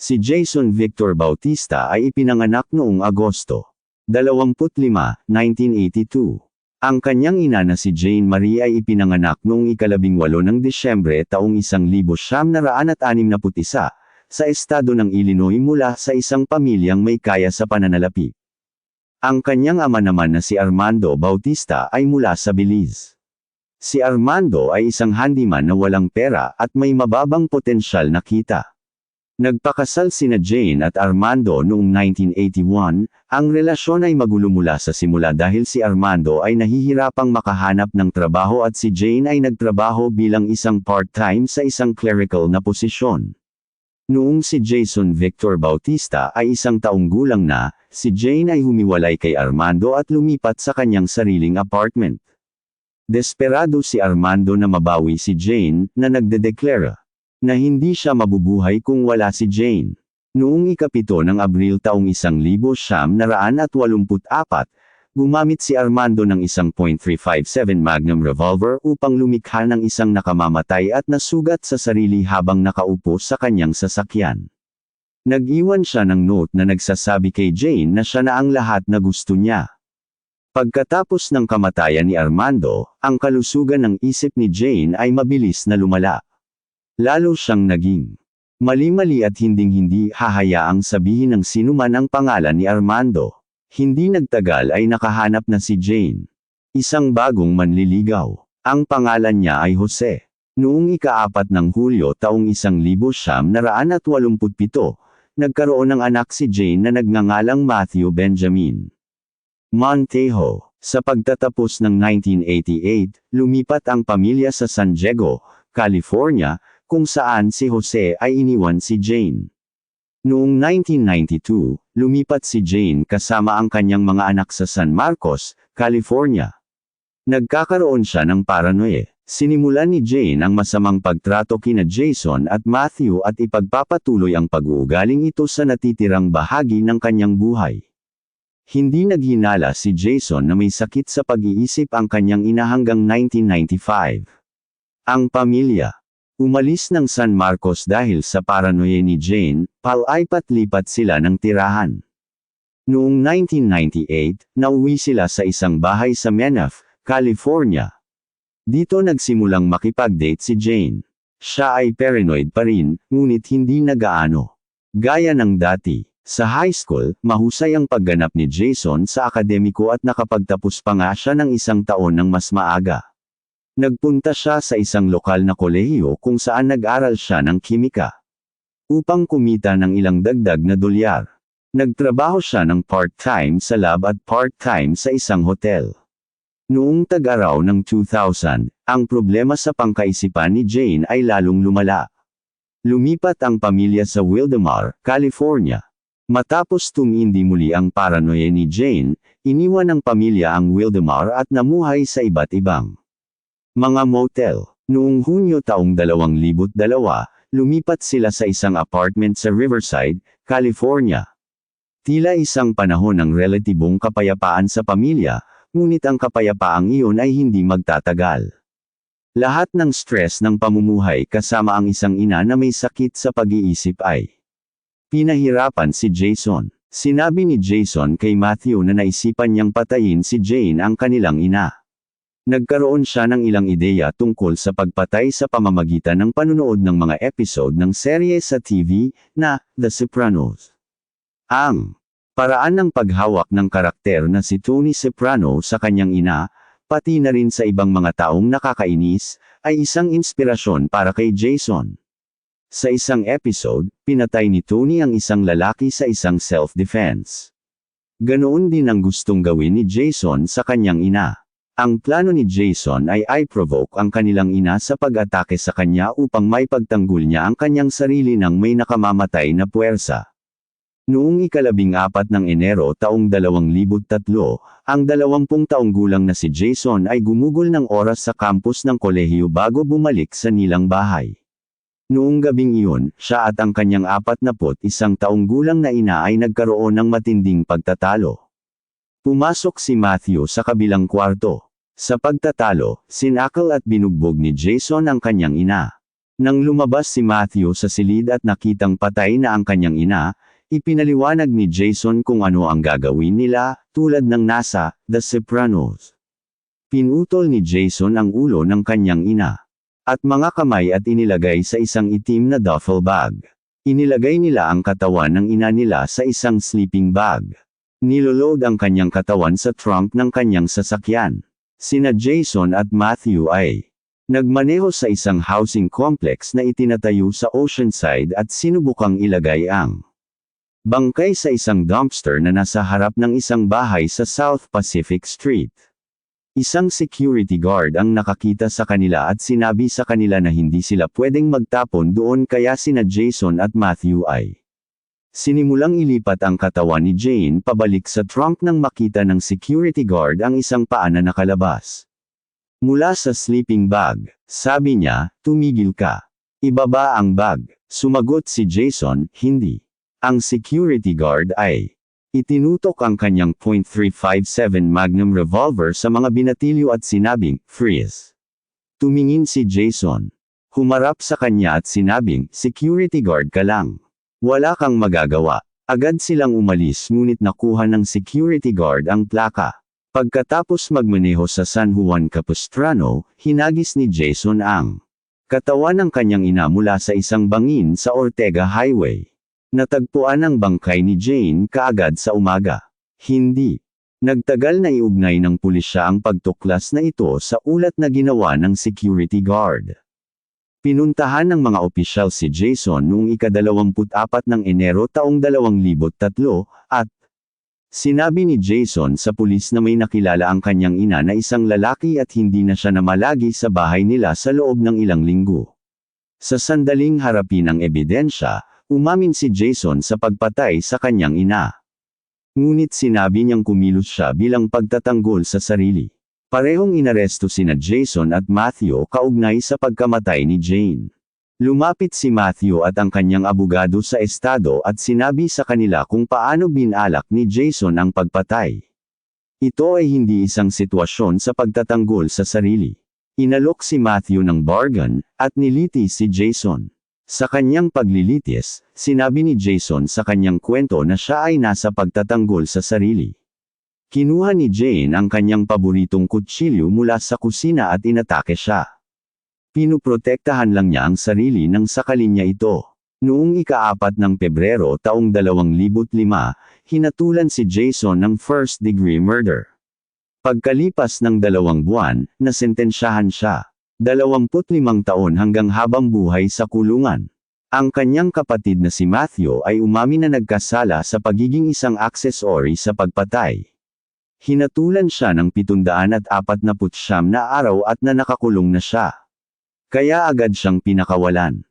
Si Jason Victor Bautista ay ipinanganak noong Agosto 25, 1982. Ang kanyang ina na si Jane Marie ay ipinanganak noong ika-18 ng Disyembre taong 1961 sa estado ng Illinois mula sa isang pamilyang may kaya sa pananalapi. Ang kanyang ama naman na si Armando Bautista ay mula sa Belize. Si Armando ay isang handyman na walang pera at may mababang potensyal na kita. Nagpakasal sina Jane at Armando noong 1981, ang relasyon ay magulo mula sa simula dahil si Armando ay nahihirapang makahanap ng trabaho at si Jane ay nagtrabaho bilang isang part-time sa isang clerical na posisyon. Noong si Jason Victor Bautista ay isang taong gulang na, si Jane ay humiwalay kay Armando at lumipat sa kanyang sariling apartment. Desperado si Armando na mabawi si Jane, na nagdedeklara na hindi siya mabubuhay kung wala si Jane. Noong ika-7 ng Abril taong 1984, gumamit si Armando ng isang .357 Magnum revolver upang lumikha ng isang nakamamatay at nasugat sa sarili habang nakaupo sa kanyang sasakyan. Nag-iwan siya ng note na nagsasabi kay Jane na siya na ang lahat na gusto niya. Pagkatapos ng kamatayan ni Armando, ang kalusugan ng isip ni Jane ay mabilis na lumala. Lalo siyang naging mali-mali at hinding-hindi hahayaang sabihin ng sinuman ang pangalan ni Armando. Hindi nagtagal ay nakahanap na si Jane, isang bagong manliligaw. Ang pangalan niya ay Jose. Noong ika-4 ng Hulyo taong 1987, nagkaroon ng anak si Jane na nagngangalang Matthew Benjamin Montejo. Sa pagtatapos ng 1988, lumipat ang pamilya sa San Diego, California, kung saan si Jose ay iniwan si Jane. Noong 1992, lumipat si Jane kasama ang kanyang mga anak sa San Marcos, California. Nagkakaroon siya ng paranoia. Sinimulan ni Jane ang masamang pagtrato kina Jason at Matthew at ipagpapatuloy ang pag-uugaling ito sa natitirang bahagi ng kanyang buhay. Hindi naghinala si Jason na may sakit sa pag-iisip ang kanyang ina hanggang 1995. Ang pamilya umalis ng San Marcos dahil sa paranoia ni Jane, palipat-lipat sila ng tirahan. Noong 1998, nauwi sila sa isang bahay sa Menif, California. Dito nagsimulang makipag-date si Jane. Siya ay paranoid pa rin, ngunit hindi na gaano. Gaya ng dati. Sa high school, mahusay ang pagganap ni Jason sa akademiko at nakapagtapos pa nga siya ng 1 taon ng mas maaga. Nagpunta siya sa isang lokal na kolehiyo kung saan nag-aral siya ng kimika. Upang kumita ng ilang dagdag na dolyar. Nagtrabaho siya ng part-time sa lab at part-time sa isang hotel. Noong tag-araw ng 2000, ang problema sa pangkaisipan ni Jane ay lalong lumala. Lumipat ang pamilya sa Wildomar, California. Matapos tumindi muli ang paranoia ni Jane, iniwan ng pamilya ang Wildomar at namuhay sa iba't ibang mga motel. Noong Hunyo taong 2002, lumipat sila sa isang apartment sa Riverside, California. Tila isang panahon ng relatibong kapayapaan sa pamilya, ngunit ang kapayapaang iyon ay hindi magtatagal. Lahat ng stress ng pamumuhay kasama ang isang ina na may sakit sa pag-iisip ay pinahirapan si Jason. Sinabi ni Jason kay Matthew na naisipan niyang patayin si Jane ang kanilang ina. Nagkaroon siya ng ilang ideya tungkol sa pagpatay sa pamamagitan ng panunood ng mga episode ng serye sa TV, na The Sopranos. Ang paraan ng paghawak ng karakter na si Tony Soprano sa kanyang ina, pati na rin sa ibang mga taong nakakainis, ay isang inspirasyon para kay Jason. Sa isang episode, pinatay ni Tony ang isang lalaki sa isang self-defense. Ganoon din ang gustong gawin ni Jason sa kanyang ina. Ang plano ni Jason ay i-provoke ang kanilang ina sa pag-atake sa kanya upang maipagtanggol niya ang kanyang sarili ng may nakamamatay na puwersa. Noong ika-14 ng Enero taong 2003, ang 20 taong gulang na si Jason ay gumugol ng oras sa campus ng kolehiyo bago bumalik sa nilang bahay. Noong gabing iyon, siya at ang kanyang 41 taong gulang na ina ay nagkaroon ng matinding pagtatalo. Pumasok si Matthew sa kabilang kwarto. Sa pagtatalo, sinakal at binugbog ni Jason ang kanyang ina. Nang lumabas si Matthew sa silid at nakitang patay na ang kanyang ina, ipinaliwanag ni Jason kung ano ang gagawin nila, tulad ng nasa The Sopranos. Pinutol ni Jason ang ulo ng kanyang ina at mga kamay at inilagay sa isang itim na duffel bag. Inilagay nila ang katawan ng ina nila sa isang sleeping bag. Niloload ang kanyang katawan sa trunk ng kanyang sasakyan. Sina Jason at Matthew ay nagmaneho sa isang housing complex na itinatayo sa Oceanside at sinubukang ilagay ang bangkay sa isang dumpster na nasa harap ng isang bahay sa South Pacific Street. Isang security guard ang nakakita sa kanila at sinabi sa kanila na hindi sila pwedeng magtapon doon, kaya sina Jason at Matthew ay sinimulang ilipat ang katawan ni Jane pabalik sa trunk nang makita ng security guard ang isang paa na nakalabas mula sa sleeping bag. Sabi niya, "Tumigil ka. Ibaba ang bag." Sumagot si Jason, "Hindi." Ang security guard ay itinutok ang kanyang .357 Magnum revolver sa mga binatilyo at sinabing, "Freeze." Tumingin si Jason. Humarap sa kanya at sinabing, "Security guard ka lang. Wala kang magagawa." Agad silang umalis ngunit nakuha ng security guard ang plaka. Pagkatapos magmaneho sa San Juan Capistrano, hinagis ni Jason ang katawan ng kanyang ina mula sa isang bangin sa Ortega Highway. Natagpuan ang bangkay ni Jane kaagad sa umaga. Hindi nagtagal na iugnay ng pulisya ang pagtuklas na ito sa ulat na ginawa ng security guard. Pinuntahan ng mga opisyal si Jason noong ika-24 ng Enero taong 2003, at sinabi ni Jason sa pulis na may nakilala ang kanyang ina na isang lalaki at hindi na siya namalagi sa bahay nila sa loob ng ilang linggo. Sa sandaling harapin ang ebidensya, umamin si Jason sa pagpatay sa kanyang ina. Ngunit sinabi niyang kumilos siya bilang pagtatanggol sa sarili. Parehong inaresto sina Jason at Matthew kaugnay sa pagkamatay ni Jane. Lumapit si Matthew at ang kanyang abogado sa estado at sinabi sa kanila kung paano binalak ni Jason ang pagpatay. Ito ay hindi isang sitwasyon sa pagtatanggol sa sarili. Inalok si Matthew ng bargain, at nilitis si Jason. Sa kanyang paglilitis, sinabi ni Jason sa kanyang kwento na siya ay nasa pagtatanggol sa sarili. Kinuha ni Jane ang kanyang paboritong kutsilyo mula sa kusina at inatake siya. Pinuprotektahan lang niya ang sarili nang sakalin niya ito. Noong ika-4 ng Pebrero taong 2005, hinatulan si Jason ng first-degree murder. Pagkalipas ng 2 buwan, nasentensyahan siya. 25 taon hanggang habang buhay sa kulungan. Ang kanyang kapatid na si Matthew ay umamin na nagkasala sa pagiging isang accessory sa pagpatay. Hinatulan siya ng 749 na araw at na nakakulong na siya. Kaya agad siyang pinakawalan.